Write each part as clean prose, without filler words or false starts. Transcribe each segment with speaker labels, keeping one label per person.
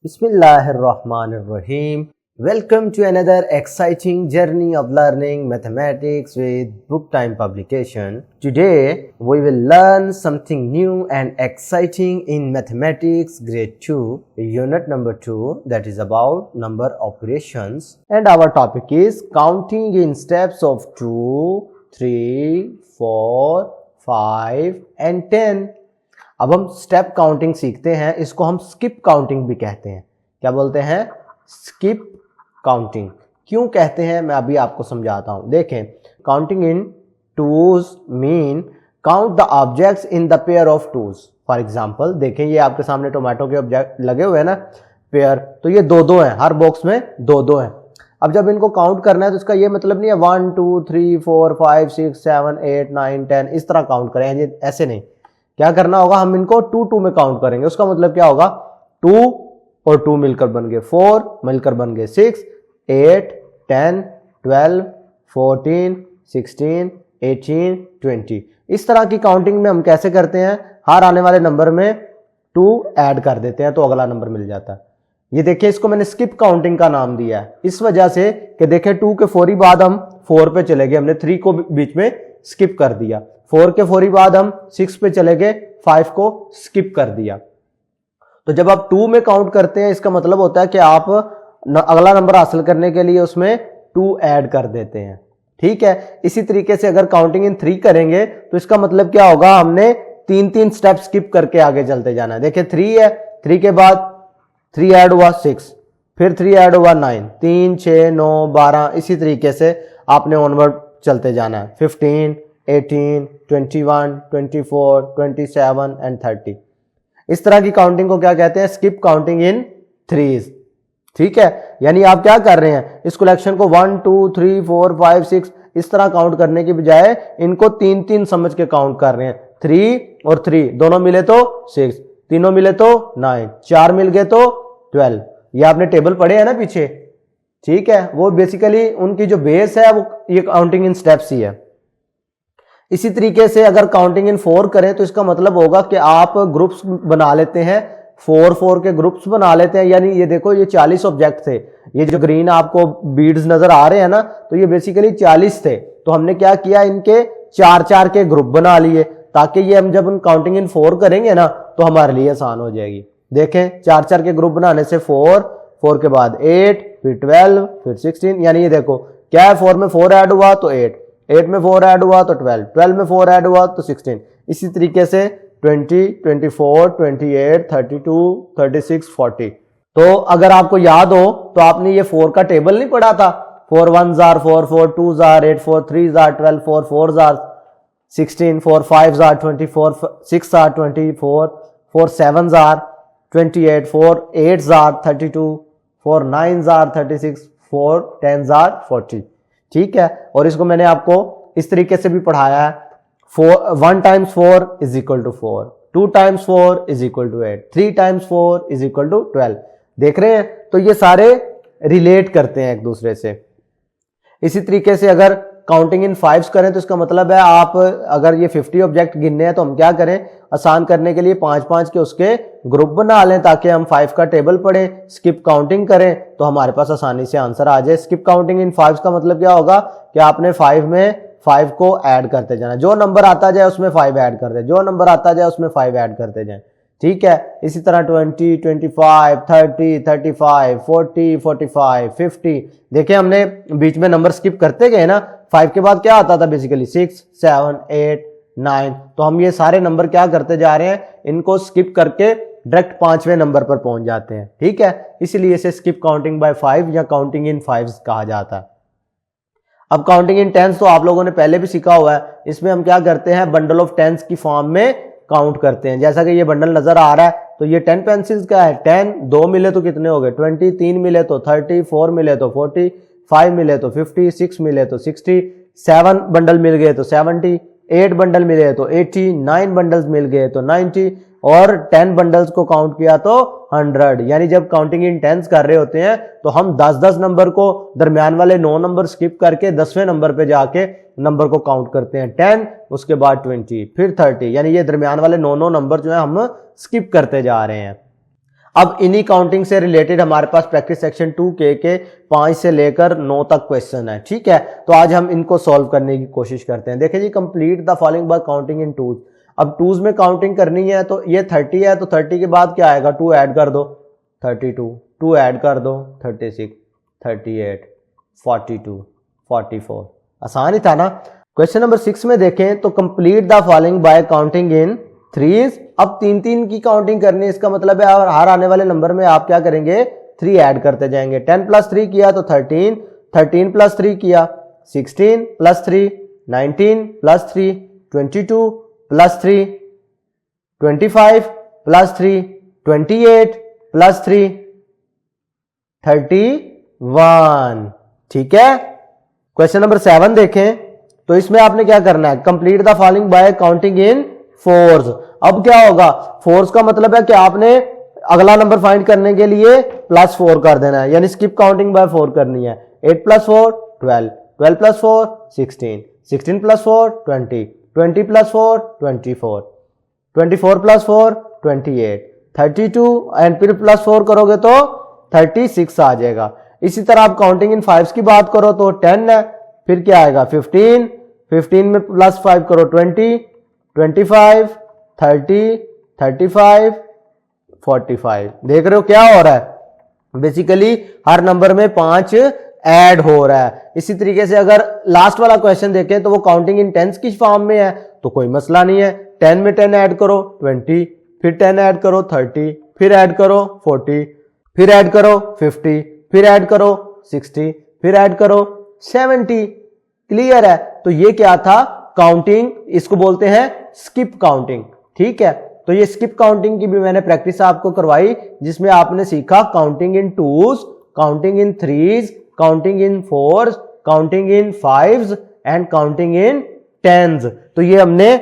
Speaker 1: Bismillahirrahmanirrahim. Welcome to another exciting journey of learning mathematics with Book Time publication. Today we will learn something new and exciting in mathematics grade 2 unit number 2, that is about number operations, and our topic is counting in steps of 2, 3, 4, 5 and 10. अब हम step counting सीखते हैं, इसको हम skip counting भी कहते हैं। क्या बोलते हैं? Skip counting. क्यों कहते हैं मैं अभी आपको समझाता हूं। देखें, counting in twos mean count the objects in the pair of twos. For example देखें, ये आपके सामने टोमेटो के ऑब्जेक्ट लगे हुए हैं ना, पेयर, तो ये दो दो हैं, हर बॉक्स में दो दो हैं। अब जब इनको काउंट करना है तो इसका ये मतलब नहीं है 1 2 3 4 5 6 7 8 9 10 इस तरह काउंट करें, ऐसे नहीं। क्या करना होगा, हम इनको 2 2 में काउंट करेंगे। उसका मतलब क्या होगा, 2 और 2 मिलकर बन गए 4, मिलकर बन गए 6, 8 10 12 14 16 18 20। इस तरह की काउंटिंग में हम कैसे करते हैं, हर आने वाले नंबर में 2 ऐड कर देते हैं तो अगला नंबर मिल जाता है। ये देखिए, इसको मैंने स्किप काउंटिंग का नाम दिया है इस वजह से कि देखें 2 के फौरी बाद हम 4 पे चले गए, हमने 3 को बीच में स्किप कर दिया। 4 के फौरी बाद हम 6 पे चले गए, 5 को स्किप कर दिया। तो जब आप 2 में काउंट करते हैं इसका मतलब होता है कि आप अगला नंबर हासिल करने के लिए उसमें 2 ऐड कर देते हैं। ठीक है, इसी तरीके से अगर काउंटिंग इन 3 करेंगे तो इसका मतलब क्या होगा, हमने 3 स्टेप स्किप करके आगे चलते जाना है। देखिए 3 है, 3 के बाद 3 ऐड हुआ 6, फिर 3 ऐड हुआ 9, 3 6 9 12, इसी तरीके से आपने ऑनवर्ड चलते जाना है। 15 18 21 24 27 एंड 30। इस तरह की काउंटिंग को क्या कहते हैं, स्किप काउंटिंग इन थ्रीज। ठीक है, यानी आप क्या कर रहे हैं, इस कलेक्शन को 1 2 3 4 5 6 इस तरह काउंट करने की बजाय इनको 3 समझ के काउंट कर रहे हैं। 3 और 3 दोनों मिले तो 6, तीनों मिले तो 9, 4 मिल गए तो 12। ये आपने टेबल पढ़े हैं ना पीछे। ठीक है, वो बेसिकली उनकी जो बेस है वो ये काउंटिंग इन स्टेप्स ही है। इसी तरीके से अगर काउंटिंग इन 4 करें तो इसका मतलब होगा कि आप ग्रुप्स बना लेते हैं, 4 के ग्रुप्स बना लेते हैं। यानी ये देखो, ये 40 ऑब्जेक्ट थे, ये जो ग्रीन आपको बीड्स नजर आ रहे हैं ना, तो ये बेसिकली 40 थे। तो हमने क्या किया, इनके 4 के ग्रुप बना लिए ताकि ये हम जब काउंटिंग इन 4 करेंगे ना तो हमारे लिए आसान हो जाएगी। देखें, 4 के ग्रुप बनाने से 4 के बाद 8, फिर 12, फिर 16, यानी ये देखो क्या है, 4 में 4 ऐड हुआ तो 8 में 4 ऐड हुआ तो 12 में 4 ऐड हुआ तो 16। इसी तरीके से 20 24 28 32 36 40। तो अगर आपको याद हो तो आपने ये 4 का टेबल नहीं पढ़ा था, 4 1s are 4, 4 2s are 8, 4 3s are 12, 4 4s are 16, 4 5s are 24, 6 are 24, 4 7s are 28, 4 8s are 32, 4 9s are 36, 4 10s are 40। ठीक है, और इसको मैंने आपको इस तरीके से भी पढ़ाया है, 1 times 4 is equal to 4, 2 times 4 is equal to 8, 3 times 4 is equal to 12। देख रहे हैं, तो ये सारे रिलेट करते हैं एक दूसरे से। इसी तरीके से अगर काउंटिंग इन 5 करें तो इसका मतलब है, आप अगर ये 50 ऑब्जेक्ट गिनने हैं तो हम क्या करें, आसान करने के लिए 5 के उसके ग्रुप बना लें ताकि हम 5 का टेबल पढ़ें, स्किप काउंटिंग करें तो हमारे पास आसानी से आंसर आ जाए। स्किप काउंटिंग इन 5 का मतलब क्या होगा कि आपने 5 में 5 को ऐड करते जाना, जो नंबर आता जाए उसमें 5 ऐड करते, जो नंबर आता जाए उसमें 5 ऐड करते जाए। ठीक है, इसी तरह 20 25 30 35 40 45 50। देखिए, हमने बीच में नंबर स्किप करते गए ना, 5 के बाद क्या आता था, बेसिकली 6 7 8 9। तो हम ये सारे नंबर क्या करते जा रहे हैं, इनको स्किप करके डायरेक्ट 5वें नंबर पर पहुंच जाते हैं। ठीक है, इसीलिए इसे स्किप काउंटिंग बाय 5 या काउंटिंग इन 5 कहा जाता है। अब काउंटिंग इन 10 तो आप लोगों ने पहले भी सीखा हुआ है। इसमें हम क्या करते हैं, बंडल ऑफ 10 की फॉर्म में काउंट करते हैं। जैसा कि ये बंडल नजर आ रहा है, तो ये 10 पेंसिल्स का है। 10 2 मिले तो कितने हो गए 20, 3 मिले तो 30, 4 मिले तो 40, 5 मिले तो 50, 6 मिले तो 60, 7 बंडल मिल गए तो 70, 8 बंडल मिले तो 80, 9 बंडल्स मिल गए तो 90 और 10 बंडल्स को काउंट किया तो 100। यानी जब काउंटिंग इन 10 कर रहे होते हैं तो हम 10 नंबर को, दरमियान वाले 9 नंबर स्किप करके 10वें नंबर पे जाके नंबर को काउंट करते हैं। 10, उसके बाद 20, फिर 30, यानी ये दरमियान वाले 9 नंबर जो है हम स्किप करते जा रहे हैं। अब इन्हीं काउंटिंग से रिलेटेड हमारे पास प्रैक्टिस सेक्शन 2 के 5 से लेकर 9 तक क्वेश्चन है, ठीक है। तो आज हम इनको सॉल्व करने की कोशिश करते हैं। देखिए जी, complete the following by counting in twos. अब टूज में काउंटिंग करनी है तो ये 30 है, तो 30 के बाद क्या आएगा, 2 ऐड कर दो, 32, 2 ऐड कर दो, 36, 38, 42, 44। आसान ही था ना। क्वेश्चन नंबर 6 में देखें तो complete the following by counting in threes. अब 3 की काउंटिंग करनी है, इसका मतलब है हर आने वाले नंबर में आप क्या करेंगे, 3 ऐड करते जाएंगे। 10 + 3 किया तो 13, 13 + 3 किया 16 + 3, 19 + 3, 22 + 3, 25 + 3, 28 + 3, 31। ठीक है। क्वेश्चन नंबर 7 देखें तो इसमें आपने क्या करना है, complete the following by counting in force. अब क्या होगा, फोर्स का मतलब है कि आपने अगला नंबर फाइंड करने के लिए +4 कर देना है, यानी स्किप काउंटिंग बाय 4 करनी है। 8 + 4 12, 12 + 4 16, 16 + 4 20, 20 + 4 24, 24 + 4 28, 32 एंड फिर +4 करोगे तो 36 आ जाएगा। इसी तरह आप काउंटिंग इन फाइव्स की बात करो तो 10 है, फिर क्या आएगा 15, 15 में +5 करो 20, 25, 30, 35, 45। देख रहे हो क्या हो रहा है, बेसिकली हर नंबर में 5 ऐड हो रहा है। इसी तरीके से अगर लास्ट वाला क्वेश्चन देखें तो वो काउंटिंग इन टेंस की फॉर्म में है, तो कोई मसला नहीं है। 10 में 10 ऐड करो 20, फिर 10 ऐड करो 30, फिर ऐड करो 40, फिर ऐड करो 50, फिर ऐड करो 60, फिर ऐड करो 70। क्लियर है। तो ये क्या था, काउंटिंग, इसको बोलते हैं स्किप काउंटिंग। ठीक है। तो ये स्किप काउंटिंग की भी मैंने प्रैक्टिस आपको करवाई, जिसमें आपने सीखा counting in twos, counting in threes, counting in fours, counting in fives and counting in tens. तो ये हमने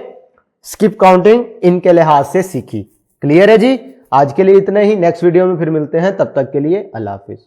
Speaker 1: स्किप काउंटिंग इनके लिहाज से सीखी। क्लियर है जी। आज के लिए इतना ही, नेक्स्ट वीडियो में फिर मिलते हैं, तब तक के लिए अल्लाह हाफिज।